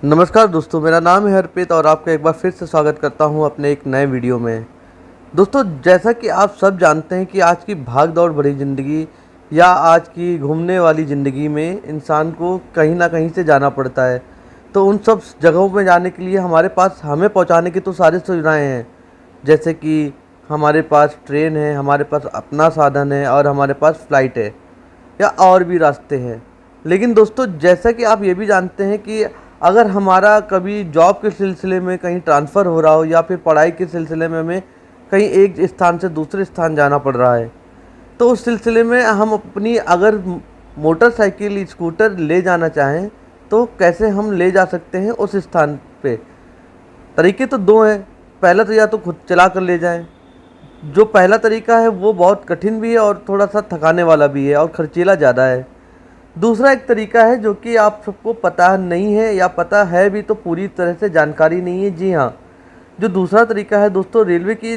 नमस्कार दोस्तों, मेरा नाम है हरप्रीत और आपका एक बार फिर से स्वागत करता हूं अपने एक नए वीडियो में। दोस्तों, जैसा कि आप सब जानते हैं कि आज की भाग दौड़ भरी ज़िंदगी या आज की घूमने वाली ज़िंदगी में इंसान को कहीं ना कहीं से जाना पड़ता है। तो उन सब जगहों में जाने के लिए हमारे पास हमें पहुंचाने की तो सारी सुविधाएं हैं, जैसे कि हमारे पास ट्रेन है, हमारे पास अपना साधन है और हमारे पास फ़्लाइट है या और भी रास्ते हैं। लेकिन दोस्तों, जैसा कि आप ये भी जानते हैं कि अगर हमारा कभी जॉब के सिलसिले में कहीं ट्रांसफ़र हो रहा हो या फिर पढ़ाई के सिलसिले में हमें कहीं एक स्थान से दूसरे स्थान जाना पड़ रहा है, तो उस सिलसिले में हम अपनी अगर मोटरसाइकिल स्कूटर ले जाना चाहें तो कैसे हम ले जा सकते हैं उस स्थान पे। तरीके तो दो हैं। पहला तो या तो खुद चला कर ले जाएं। जो पहला तरीका है वो बहुत कठिन भी है और थोड़ा सा थकाने वाला भी है और खर्चीला ज़्यादा है। दूसरा एक तरीका है जो कि आप सबको पता नहीं है या पता है भी तो पूरी तरह से जानकारी नहीं है। जी हाँ, जो दूसरा तरीका है दोस्तों, रेलवे की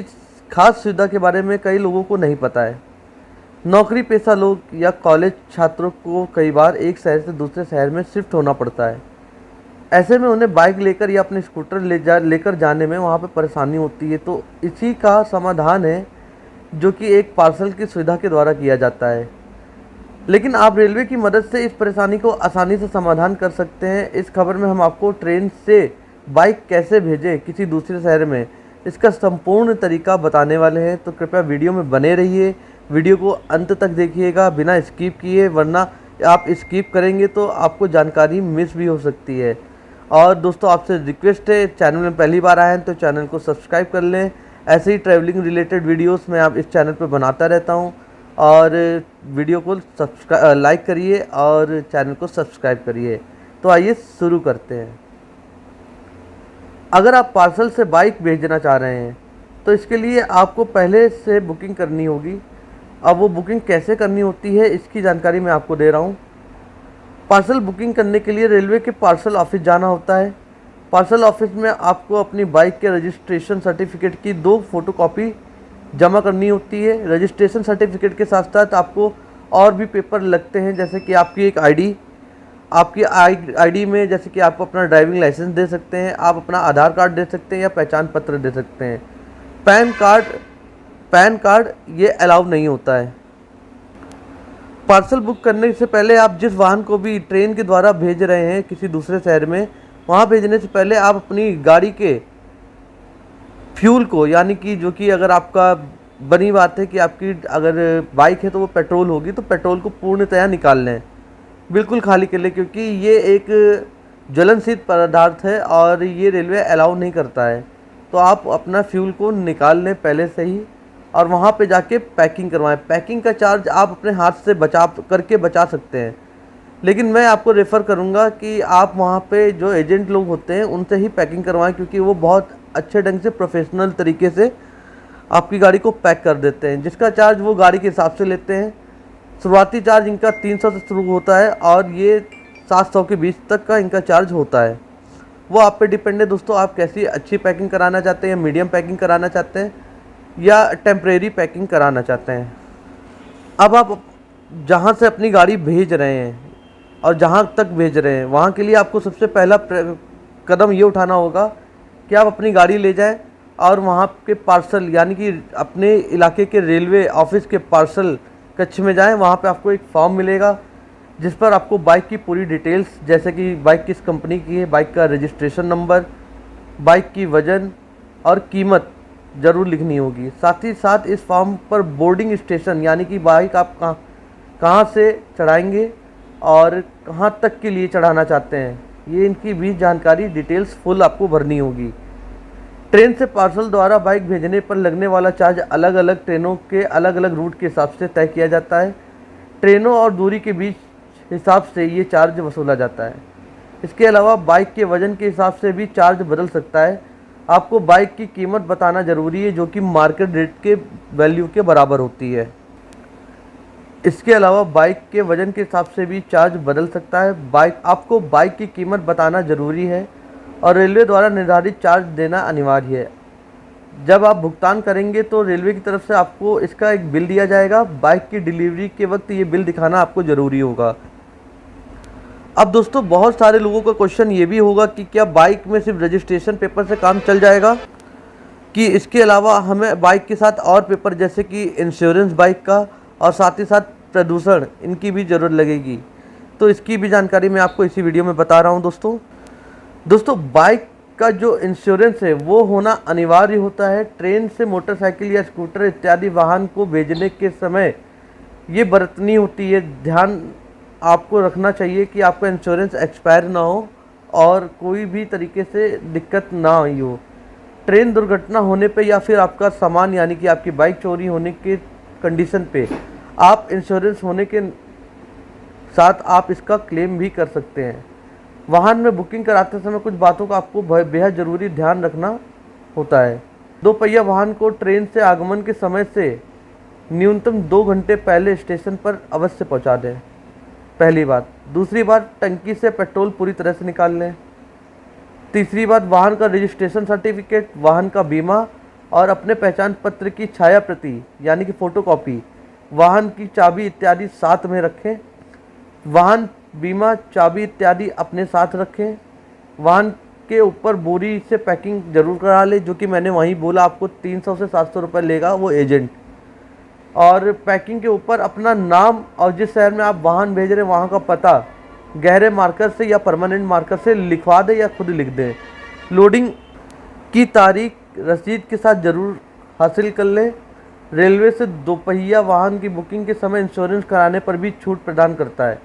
खास सुविधा के बारे में कई लोगों को नहीं पता है। नौकरी पेशा लोग या कॉलेज छात्रों को कई बार एक शहर से दूसरे शहर में शिफ्ट होना पड़ता है। ऐसे में उन्हें बाइक लेकर या अपने स्कूटर लेकर जाने में वहाँ पर परेशानी होती है। तो इसी का समाधान है जो कि एक पार्सल की सुविधा के द्वारा किया जाता है। लेकिन आप रेलवे की मदद से इस परेशानी को आसानी से समाधान कर सकते हैं। इस खबर में हम आपको ट्रेन से बाइक कैसे भेजें किसी दूसरे शहर में, इसका संपूर्ण तरीका बताने वाले हैं। तो कृपया वीडियो में बने रहिए, वीडियो को अंत तक देखिएगा बिना स्किप किए, वरना आप स्किप करेंगे तो आपको जानकारी मिस भी हो सकती है। और दोस्तों, आपसे रिक्वेस्ट है, चैनल में पहली बार आए हैं तो चैनल को सब्सक्राइब कर लें। ऐसे ही ट्रैवलिंग रिलेटेड वीडियोस मैं आप इस चैनल पर बनाता रहता हूँ। और वीडियो को लाइक करिए और चैनल को सब्सक्राइब करिए। तो आइए शुरू करते हैं। अगर आप पार्सल से बाइक भेजना चाह रहे हैं तो इसके लिए आपको पहले से बुकिंग करनी होगी। अब वो बुकिंग कैसे करनी होती है इसकी जानकारी मैं आपको दे रहा हूँ। पार्सल बुकिंग करने के लिए रेलवे के पार्सल ऑफिस जाना होता है। पार्सल ऑफिस में आपको अपनी बाइक के रजिस्ट्रेशन सर्टिफिकेट की 2 फोटोकॉपी जमा करनी होती है। रजिस्ट्रेशन सर्टिफिकेट के साथ साथ आपको और भी पेपर लगते हैं, जैसे कि आपकी एक आईडी। आपकी आईडी में जैसे कि आपको अपना ड्राइविंग लाइसेंस दे सकते हैं, आप अपना आधार कार्ड दे सकते हैं या पहचान पत्र दे सकते हैं। पैन कार्ड ये अलाउ नहीं होता है। पार्सल बुक करने से पहले आप जिस वाहन को भी ट्रेन के द्वारा भेज रहे हैं किसी दूसरे शहर में, वहाँ भेजने से पहले आप अपनी गाड़ी के फ्यूल को, यानी कि जो कि अगर आपका बनी बात है कि आपकी अगर बाइक है तो वो पेट्रोल होगी, तो पेट्रोल को पूर्णतया निकाल लें, बिल्कुल खाली कर लें, क्योंकि ये एक ज्वलनशील पदार्थ है और ये रेलवे अलाउ नहीं करता है। तो आप अपना फ्यूल को निकाल लें पहले से ही और वहाँ पे जाके पैकिंग करवाएं। पैकिंग का चार्ज आप अपने हाथ से बचा सकते हैं, लेकिन मैं आपको रेफ़र करूँगा कि आप वहाँ पे जो एजेंट लोग होते हैं उनसे ही पैकिंग करवाएं, क्योंकि वो बहुत अच्छे ढंग से प्रोफेशनल तरीके से आपकी गाड़ी को पैक कर देते हैं। जिसका चार्ज वो गाड़ी के हिसाब से लेते हैं। शुरुआती चार्ज इनका 300 से शुरू होता है और ये 700 के बीच तक का इनका चार्ज होता है। वो आप पे डिपेंड है दोस्तों, आप कैसी अच्छी पैकिंग कराना चाहते हैं, मीडियम पैकिंग कराना चाहते हैं या टेम्परेरी पैकिंग कराना चाहते हैं। अब आप जहाँ से अपनी गाड़ी भेज रहे हैं और जहाँ तक भेज रहे हैं, वहाँ के लिए आपको सबसे पहला कदम ये उठाना होगा कि आप अपनी गाड़ी ले जाएं और वहाँ के पार्सल, यानी कि अपने इलाके के रेलवे ऑफिस के पार्सल कक्ष में जाएं। वहाँ पे आपको एक फॉर्म मिलेगा जिस पर आपको बाइक की पूरी डिटेल्स, जैसे कि बाइक किस कंपनी की है, बाइक का रजिस्ट्रेशन नंबर, बाइक की वज़न और कीमत ज़रूर लिखनी होगी। साथ ही साथ इस फॉर्म पर बोर्डिंग स्टेशन, यानी कि बाइक आप कहाँ से चढ़ाएंगे और कहाँ तक के लिए चढ़ाना चाहते हैं, ये इनकी भी जानकारी डिटेल्स फुल आपको भरनी होगी। ट्रेन से पार्सल द्वारा बाइक भेजने पर लगने वाला चार्ज अलग अलग ट्रेनों के अलग अलग रूट के हिसाब से तय किया जाता है। ट्रेनों और दूरी के बीच हिसाब से ये चार्ज वसूला जाता है। इसके अलावा बाइक के वज़न के हिसाब से भी चार्ज बदल सकता है। आपको बाइक की कीमत बताना ज़रूरी है, जो कि मार्केट रेट के वैल्यू के बराबर होती है। इसके अलावा बाइक के वज़न के हिसाब से भी चार्ज बदल सकता है। आपको बाइक की कीमत बताना ज़रूरी है और रेलवे द्वारा निर्धारित चार्ज देना अनिवार्य है। जब आप भुगतान करेंगे तो रेलवे की तरफ से आपको इसका एक बिल दिया जाएगा। बाइक की डिलीवरी के वक्त ये बिल दिखाना आपको ज़रूरी होगा। अब दोस्तों बहुत सारे लोगों का क्वेश्चन ये भी होगा कि क्या बाइक में सिर्फ रजिस्ट्रेशन पेपर से काम चल जाएगा, कि इसके अलावा हमें बाइक के साथ और पेपर जैसे कि इंश्योरेंस बाइक का और साथ ही साथ प्रदूषण इनकी भी ज़रूरत लगेगी। तो इसकी भी जानकारी मैं आपको इसी वीडियो में बता रहा हूँ दोस्तों बाइक का जो इंश्योरेंस है वो होना अनिवार्य होता है। ट्रेन से मोटरसाइकिल या स्कूटर इत्यादि वाहन को भेजने के समय ये बरतनी होती है, ध्यान आपको रखना चाहिए कि आपका इंश्योरेंस एक्सपायर ना हो और कोई भी तरीके से दिक्कत ना आई हो। ट्रेन दुर्घटना होने पे या फिर आपका सामान यानी कि आपकी बाइक चोरी होने के कंडीशन पे आप इंश्योरेंस होने के साथ आप इसका क्लेम भी कर सकते हैं। वाहन में बुकिंग कराते समय कुछ बातों का आपको बेहद ज़रूरी ध्यान रखना होता है। 2 पहिया वाहन को ट्रेन से आगमन के समय से न्यूनतम 2 घंटे पहले स्टेशन पर अवश्य पहुंचा दें, पहली बात। दूसरी बात, टंकी से पेट्रोल पूरी तरह से निकाल लें। तीसरी बात, वाहन का रजिस्ट्रेशन सर्टिफिकेट, वाहन का बीमा और अपने पहचान पत्र की छाया प्रति यानी कि फ़ोटोकॉपी, वाहन की चाबी इत्यादि साथ में रखें। वाहन बीमा, चाबी इत्यादि अपने साथ रखें। वाहन के ऊपर बोरी से पैकिंग जरूर करा लें, जो कि मैंने वहीं बोला आपको 300 से 700 रुपये लेगा वो एजेंट। और पैकिंग के ऊपर अपना नाम और जिस शहर में आप वाहन भेज रहे हैं वहाँ का पता गहरे मार्कर से या परमानेंट मार्कर से लिखवा दें या खुद लिख दें। लोडिंग की तारीख रसीद के साथ ज़रूर हासिल कर लें। रेलवे से 2 पहिया वाहन की बुकिंग के समय इंश्योरेंस कराने पर भी छूट प्रदान करता है।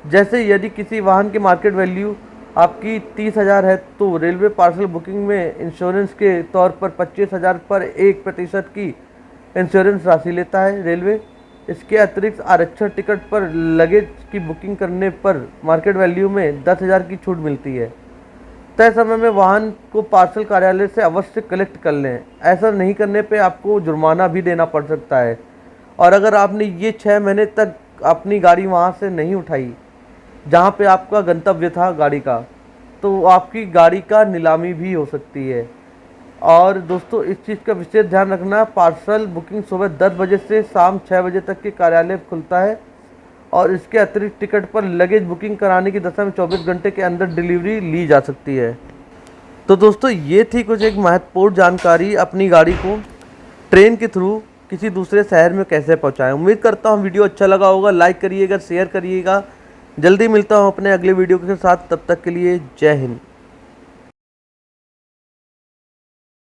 जैसे यदि किसी वाहन की मार्केट वैल्यू आपकी 30,000 है तो रेलवे पार्सल बुकिंग में इंश्योरेंस के तौर पर 25,000 पर 1% की इंश्योरेंस राशि लेता है रेलवे। इसके अतिरिक्त आरक्षण टिकट पर लगेज की बुकिंग करने पर मार्केट वैल्यू में 10,000 की छूट मिलती है। तय समय में वाहन को पार्सल कार्यालय से अवश्य कलेक्ट कर लें, ऐसा नहीं करने पे आपको जुर्माना भी देना पड़ सकता है। और अगर आपने ये 6 महीने तक अपनी गाड़ी वहाँ से नहीं उठाई जहाँ पे आपका गंतव्य था गाड़ी का, तो आपकी गाड़ी का नीलामी भी हो सकती है। और दोस्तों इस चीज़ का विशेष ध्यान रखना, पार्सल बुकिंग सुबह 10 बजे से शाम 6 बजे तक के कार्यालय खुलता है और इसके अतिरिक्त टिकट पर लगेज बुकिंग कराने की दशा में 24 घंटे के अंदर डिलीवरी ली जा सकती है। तो दोस्तों ये थी कुछ एक महत्वपूर्ण जानकारी अपनी गाड़ी को ट्रेन के थ्रू किसी दूसरे शहर में कैसे पहुँचाएँ। उम्मीद करता हूँ वीडियो अच्छा लगा होगा, लाइक करिएगा, शेयर करिएगा। जल्दी मिलता हूँ अपने अगले वीडियो के साथ, तब तक के लिए जय हिंद।